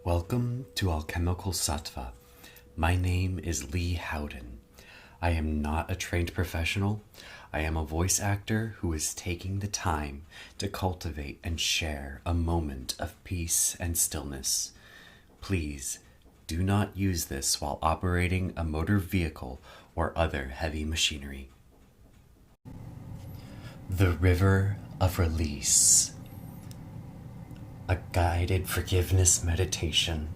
Welcome to Alchemical Sattva. My name is Lee Howden. I am not a trained professional. I am a voice actor who is taking the time to cultivate and share a moment of peace and stillness. Please do not use this while operating a motor vehicle or other heavy machinery. The River of Release. A guided forgiveness meditation.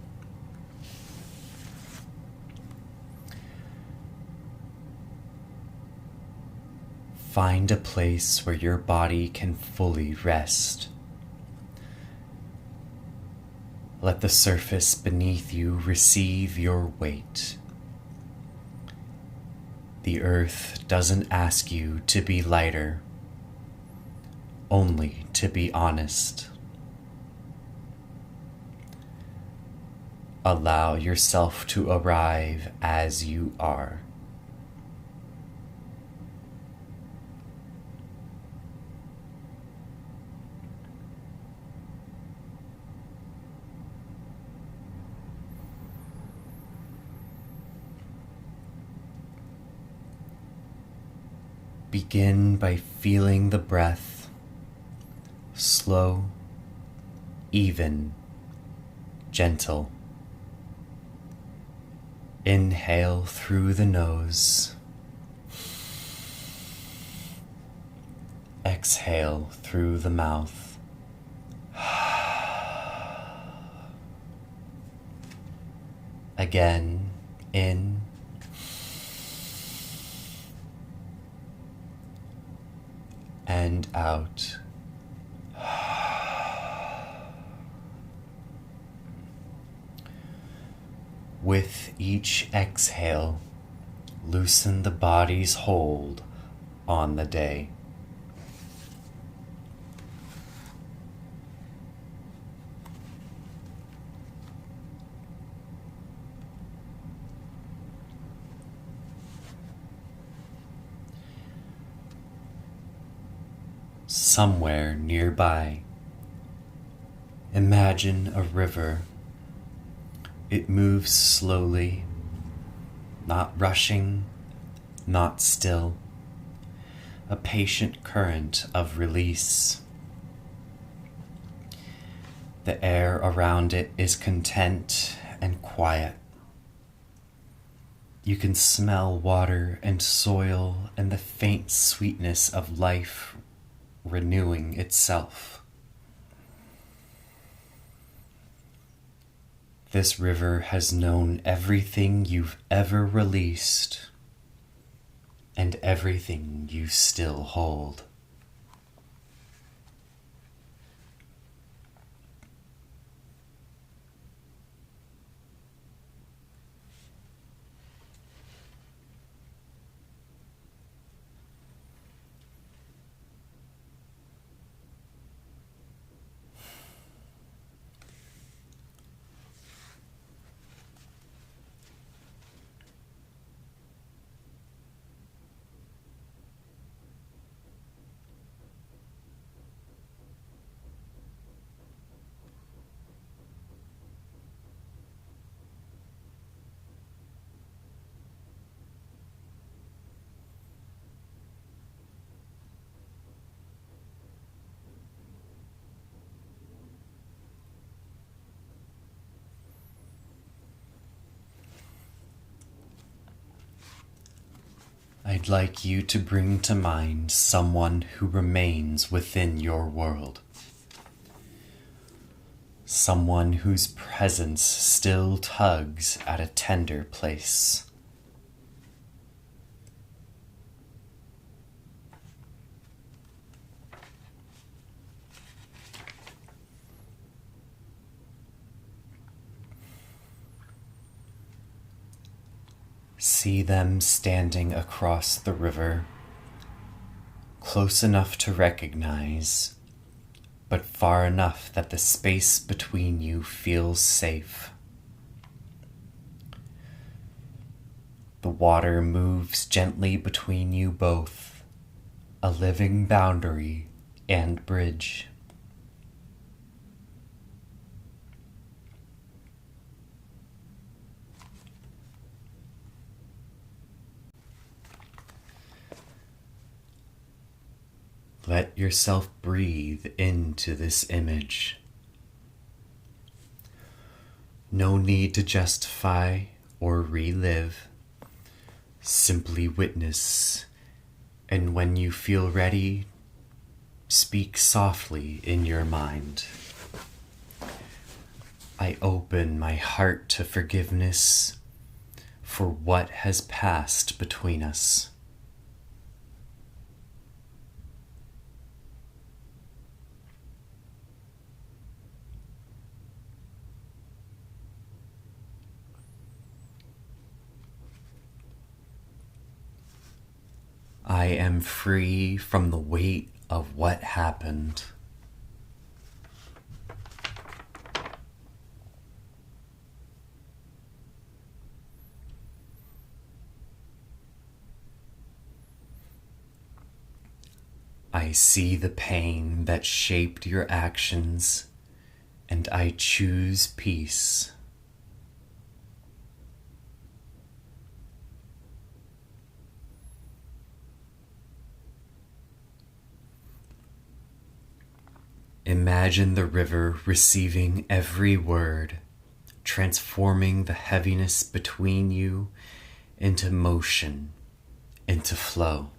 Find a place where your body can fully rest. Let the surface beneath you receive your weight. The earth doesn't ask you to be lighter, only to be honest. Allow yourself to arrive as you are. Begin by feeling the breath, slow, even, gentle. Inhale through the nose. Exhale through the mouth. Again, in. And out. With each exhale, loosen the body's hold on the day. Somewhere nearby, imagine a river. It moves slowly, not rushing, not still. A patient current of release. The air around it is content and quiet. You can smell water and soil and the faint sweetness of life renewing itself. This river has known everything you've ever released and everything you still hold. I'd like you to bring to mind someone who remains within your world. Someone whose presence still tugs at a tender place. See them standing across the river, close enough to recognize, but far enough that the space between you feels safe. The water moves gently between you both, a living boundary and bridge. Let yourself breathe into this image. No need to justify or relive. Simply witness, and when you feel ready, speak softly in your mind. I open my heart to forgiveness for what has passed between us. I am free from the weight of what happened. I see the pain that shaped your actions, and I choose peace. Imagine the river receiving every word, transforming the heaviness between you into motion, into flow,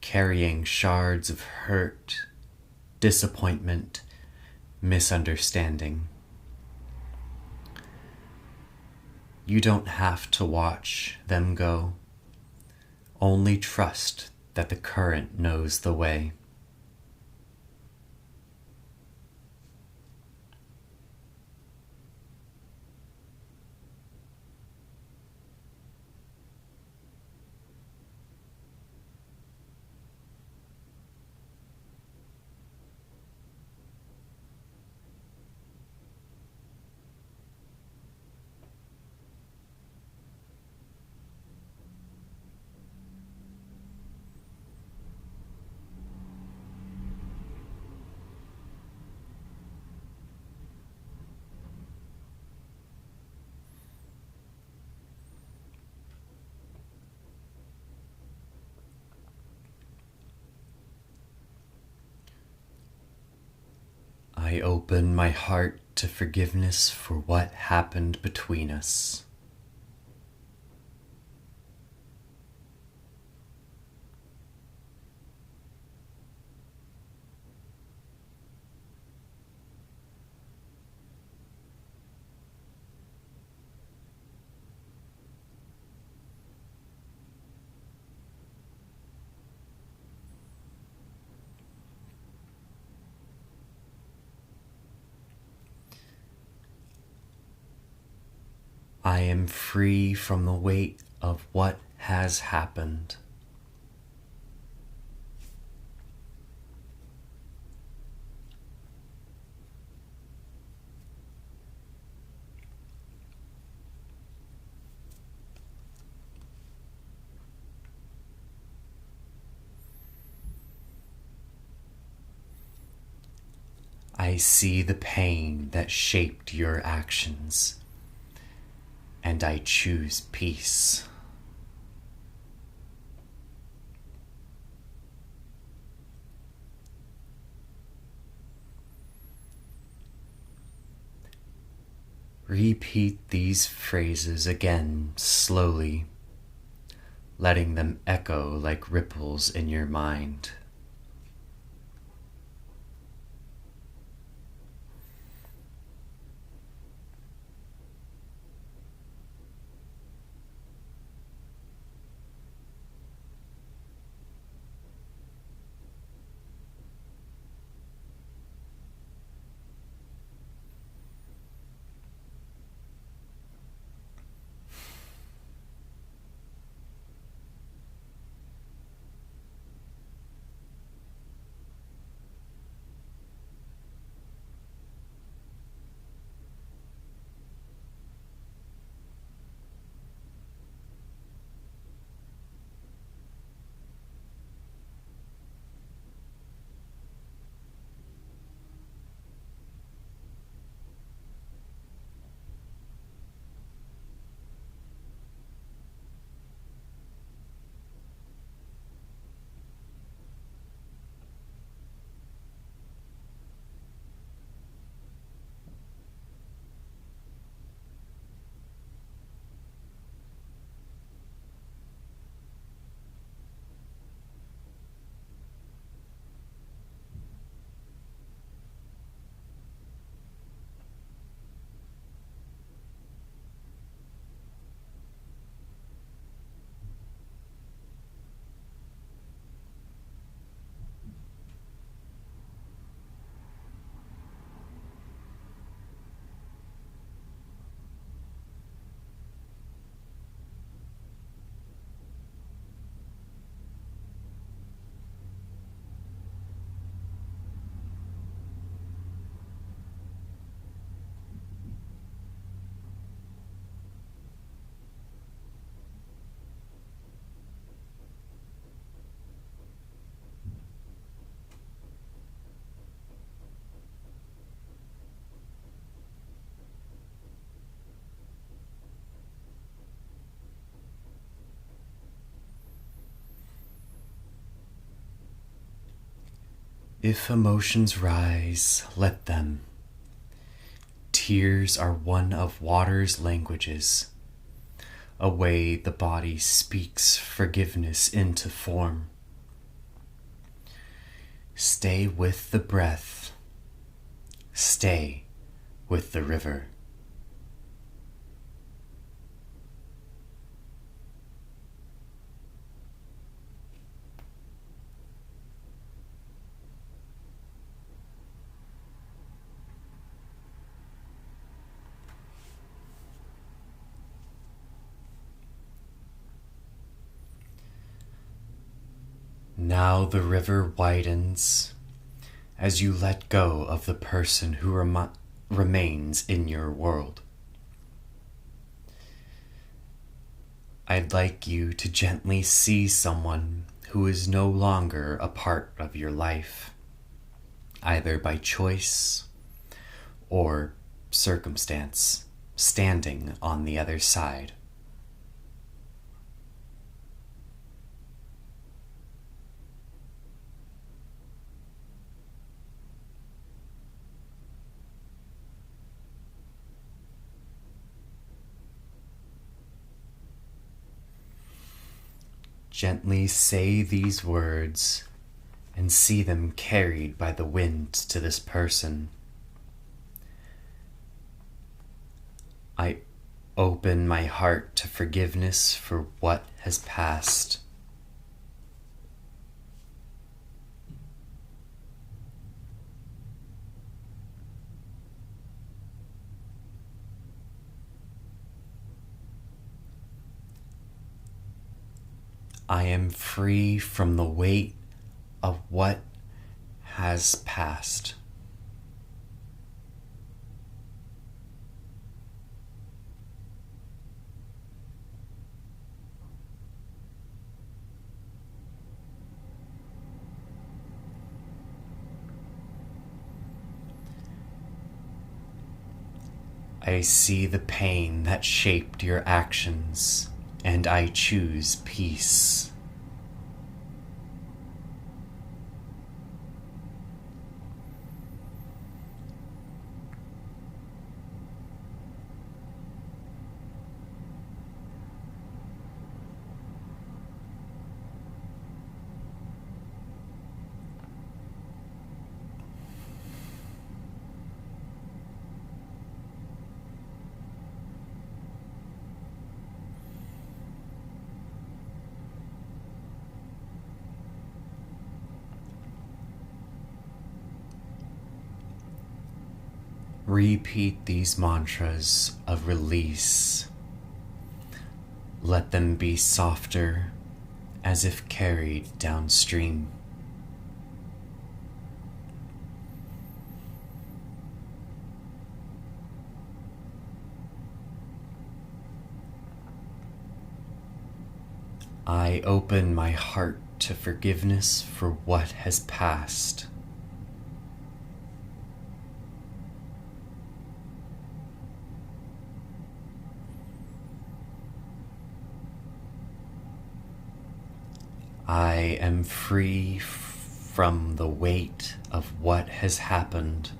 carrying shards of hurt, disappointment, misunderstanding. You don't have to watch them go. Only trust that the current knows the way. I open my heart to forgiveness for what happened between us. I am free from the weight of what has happened. I see the pain that shaped your actions, and I choose peace. Repeat these phrases again slowly, letting them echo like ripples in your mind. If emotions rise, let them. Tears are one of water's languages, a way the body speaks forgiveness into form. Stay with the breath. Stay with the river. Now the river widens as you let go of the person who remains in your world. I'd like you to gently see someone who is no longer a part of your life, either by choice or circumstance, standing on the other side. Gently say these words and see them carried by the wind to this person. I open my heart to forgiveness for what has passed. I am free from the weight of what has passed. I see the pain that shaped your actions, and I choose peace. Repeat these mantras of release. Let them be softer, as if carried downstream. I open my heart to forgiveness for what has passed. I am free from the weight of what has happened.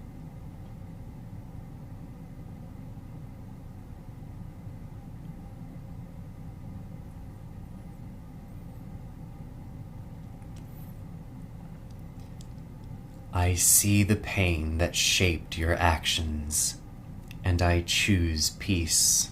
I see the pain that shaped your actions, and I choose peace.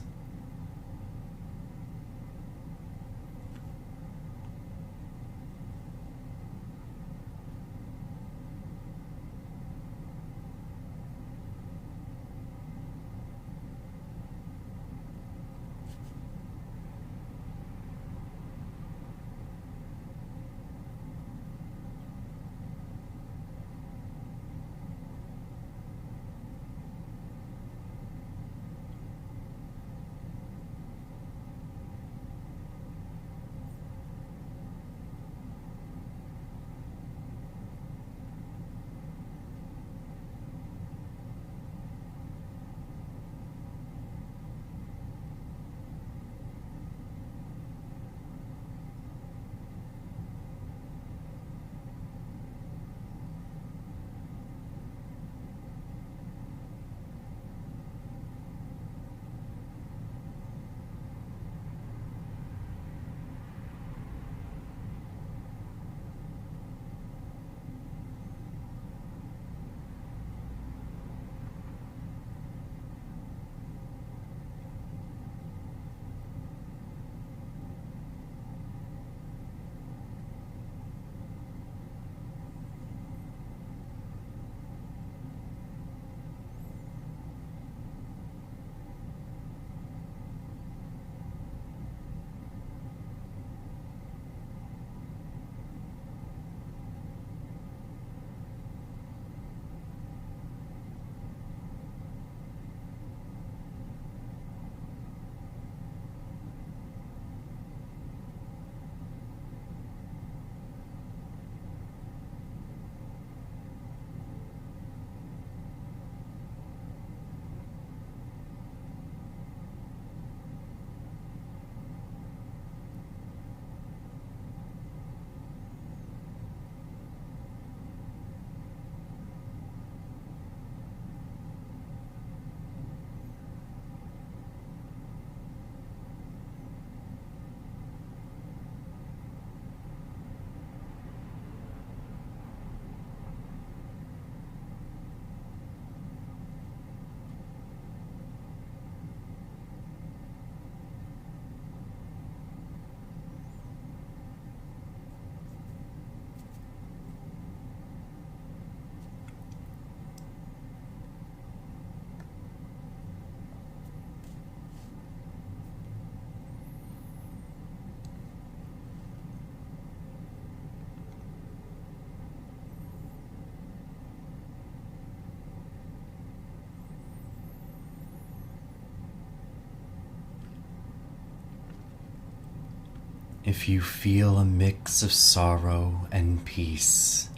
If you feel a mix of sorrow and peace,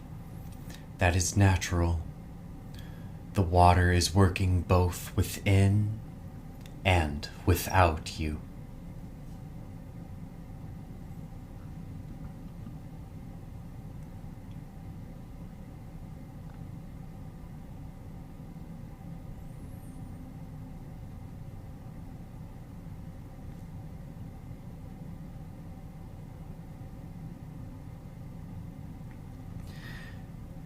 that is natural. The water is working both within and without you.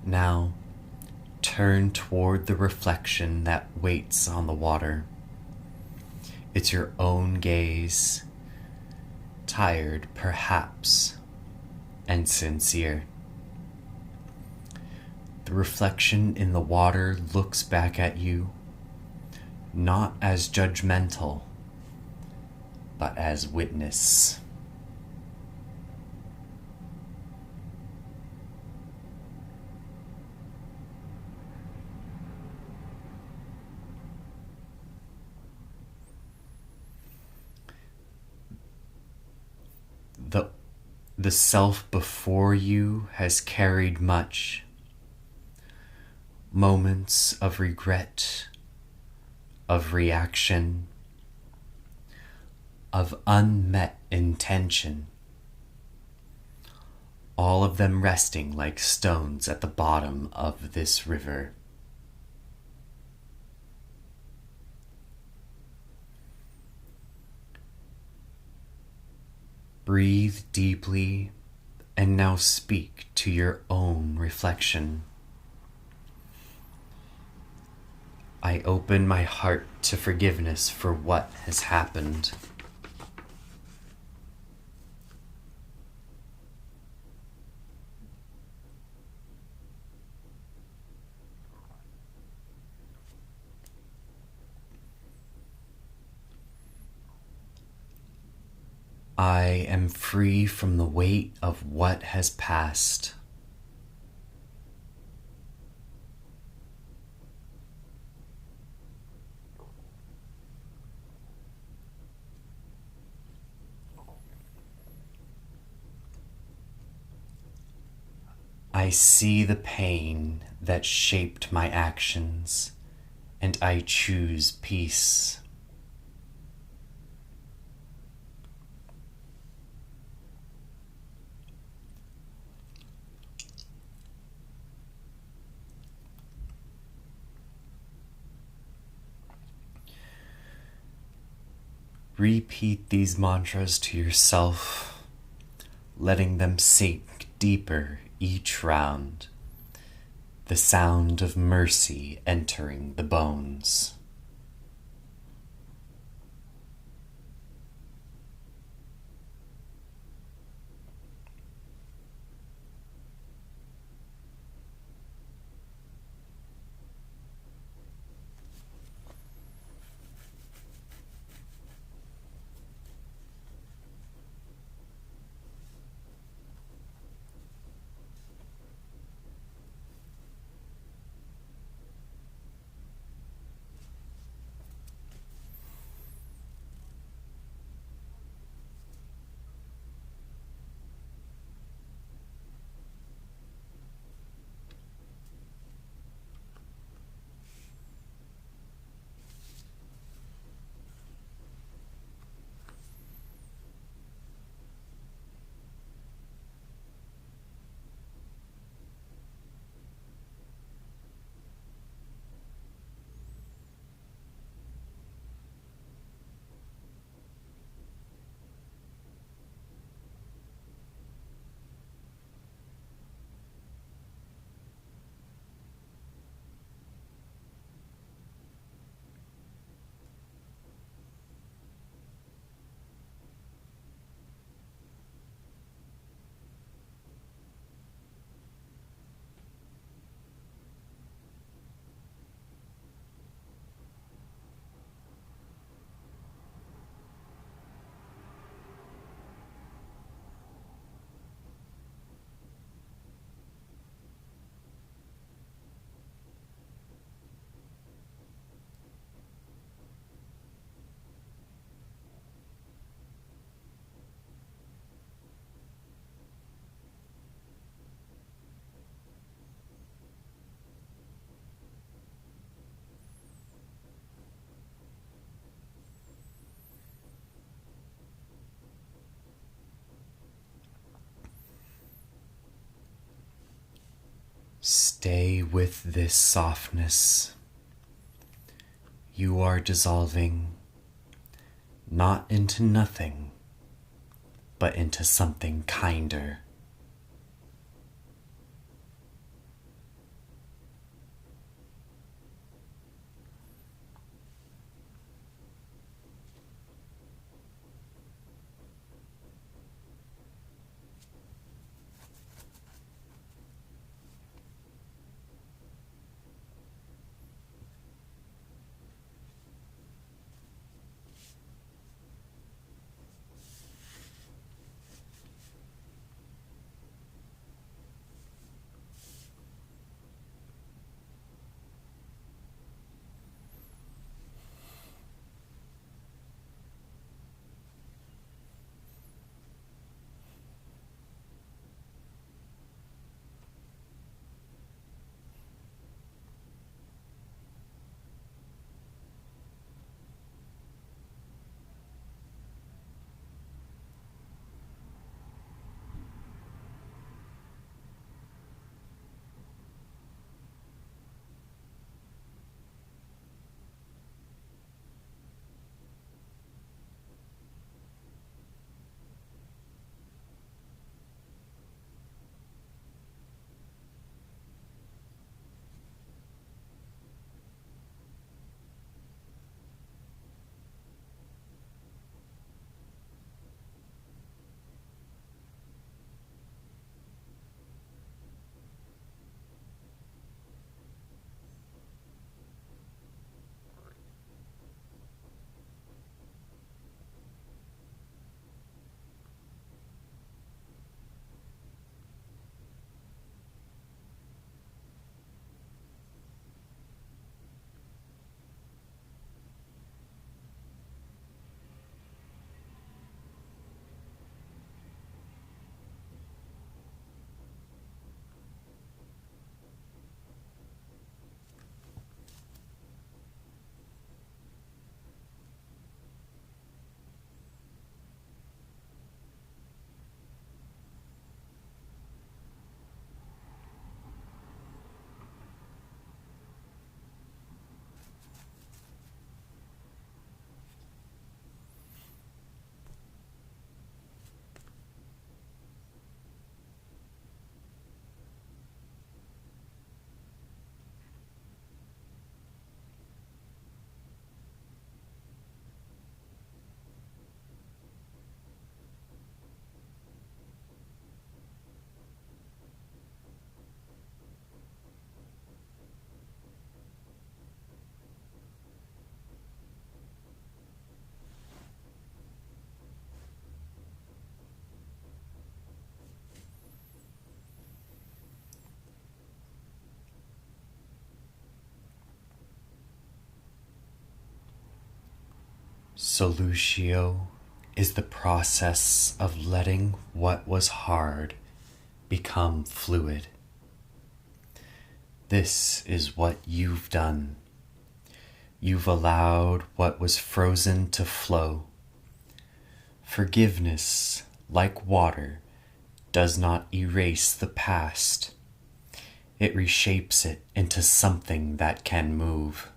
Now, turn toward the reflection that waits on the water. It's your own gaze, tired perhaps, and sincere. The reflection in the water looks back at you, not as judgmental, but as witness. The self before you has carried much. Moments of regret, of reaction, of unmet intention. All of them resting like stones at the bottom of this river. Breathe deeply and now speak to your own reflection. I open my heart to forgiveness for what has happened. I am free from the weight of what has passed. I see the pain that shaped my actions, and I choose peace. Repeat these mantras to yourself, letting them sink deeper each round, the sound of mercy entering the bones. Stay with this softness. You are dissolving not into nothing, but into something kinder. Solutio is the process of letting what was hard become fluid. This is what you've done. You've allowed what was frozen to flow. Forgiveness, like water, does not erase the past. It reshapes it into something that can move.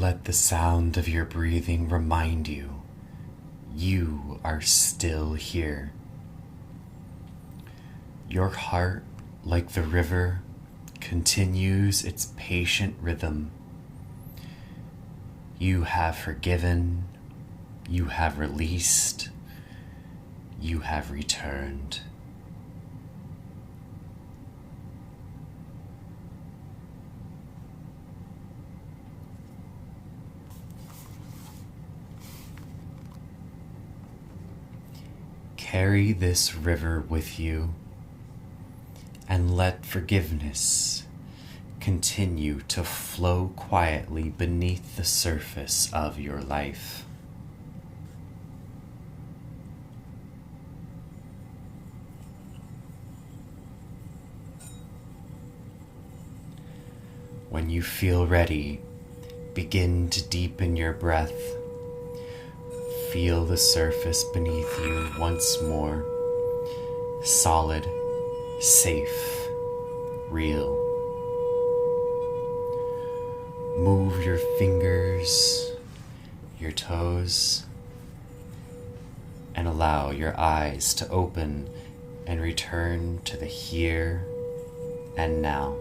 Let the sound of your breathing remind you you are still here. Your heart, like the river, continues its patient rhythm. You have forgiven, you have released, you have returned. Carry this river with you and let forgiveness continue to flow quietly beneath the surface of your life. When you feel ready, begin to deepen your breath. Feel the surface beneath you once more. Solid, safe, real. Move your fingers, your toes, and allow your eyes to open and return to the here and now.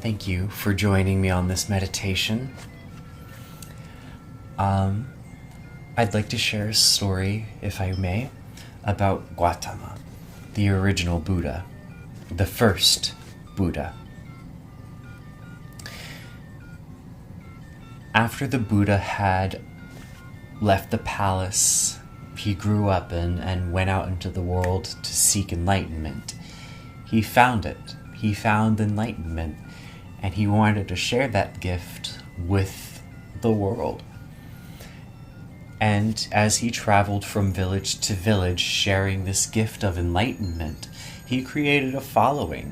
Thank you for joining me on this meditation. I'd like to share a story, if I may, about Gautama, the original Buddha, the first Buddha. After the Buddha had left the palace he grew up in and went out into the world to seek enlightenment, he found it. He found enlightenment. And he wanted to share that gift with the world. And as he traveled from village to village sharing this gift of enlightenment, he created a following.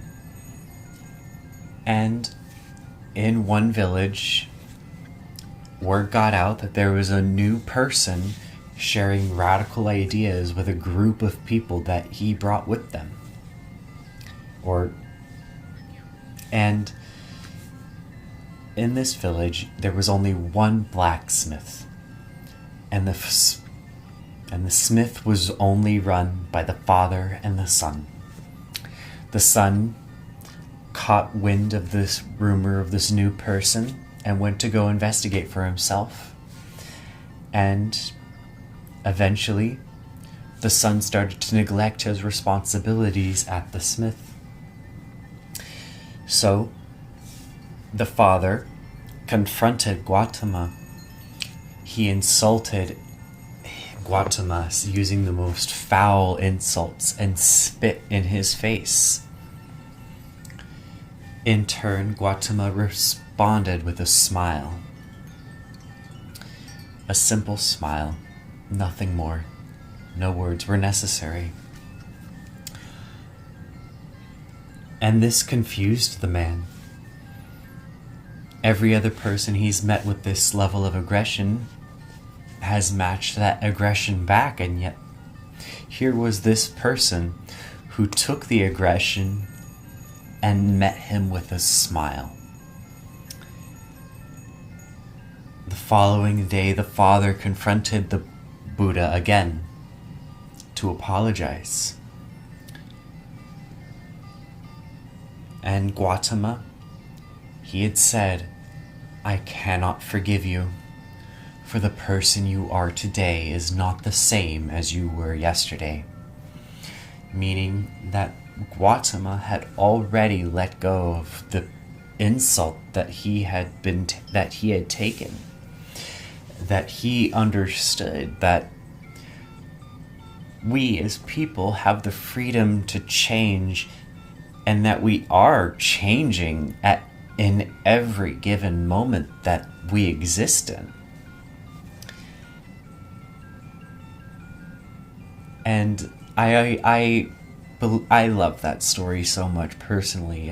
And in one village, word got out that there was a new person sharing radical ideas with a group of people that he brought with them. And in this village, there was only one blacksmith, and the smith was only run by the father and the son. The son caught wind of this rumor of this new person and went to go investigate for himself. And eventually, the son started to neglect his responsibilities at the smith. So, the father confronted Gautama. He insulted Gautama using the most foul insults and spit in his face. In turn, Gautama responded with a smile. A simple smile, nothing more. No words were necessary. And this confused the man. Every other person he's met with this level of aggression has matched that aggression back, and yet here was this person who took the aggression and met him with a smile. The following day, the father confronted the Buddha again to apologize. And Gautama, he had said, "I cannot forgive you, for the person you are today is not the same as you were yesterday." Meaning that Gautama had already let go of the insult that he had taken. That he understood that we as people have the freedom to change, and that we are changing in every given moment that we exist in. And I love that story so much personally.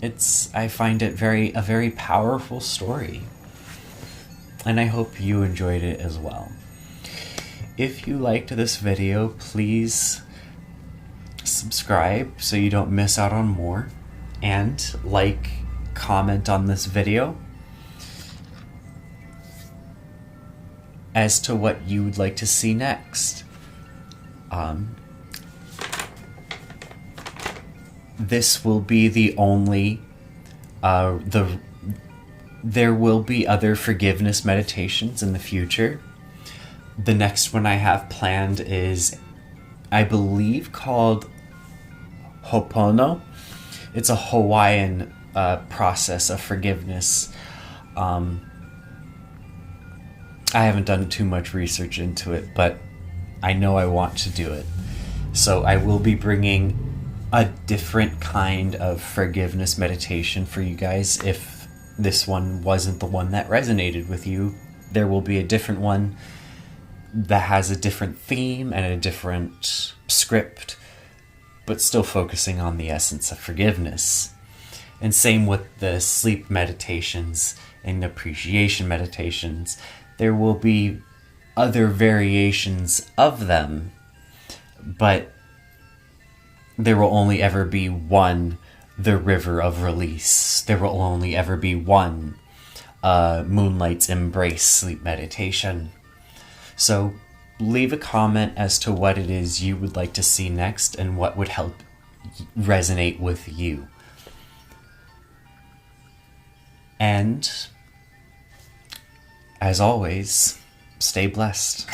I find it a very powerful story. And I hope you enjoyed it as well. If you liked this video, please subscribe so you don't miss out on more. And like, comment on this video as to what you would like to see next. This will be the only there will be other forgiveness meditations in the future. The next one I have planned is, I believe, called Ho'opono. It's a Hawaiian process of forgiveness. I haven't done too much research into it, but I know I want to do it. So I will be bringing a different kind of forgiveness meditation for you guys. If this one wasn't the one that resonated with you, there will be a different one that has a different theme and a different script, but still focusing on the essence of forgiveness. And same with the sleep meditations and appreciation meditations. There will be other variations of them, but there will only ever be one, the river of release. There will only ever be one, Moonlight's Embrace sleep meditation. So leave a comment as to what it is you would like to see next and what would help resonate with you. And as always, stay blessed.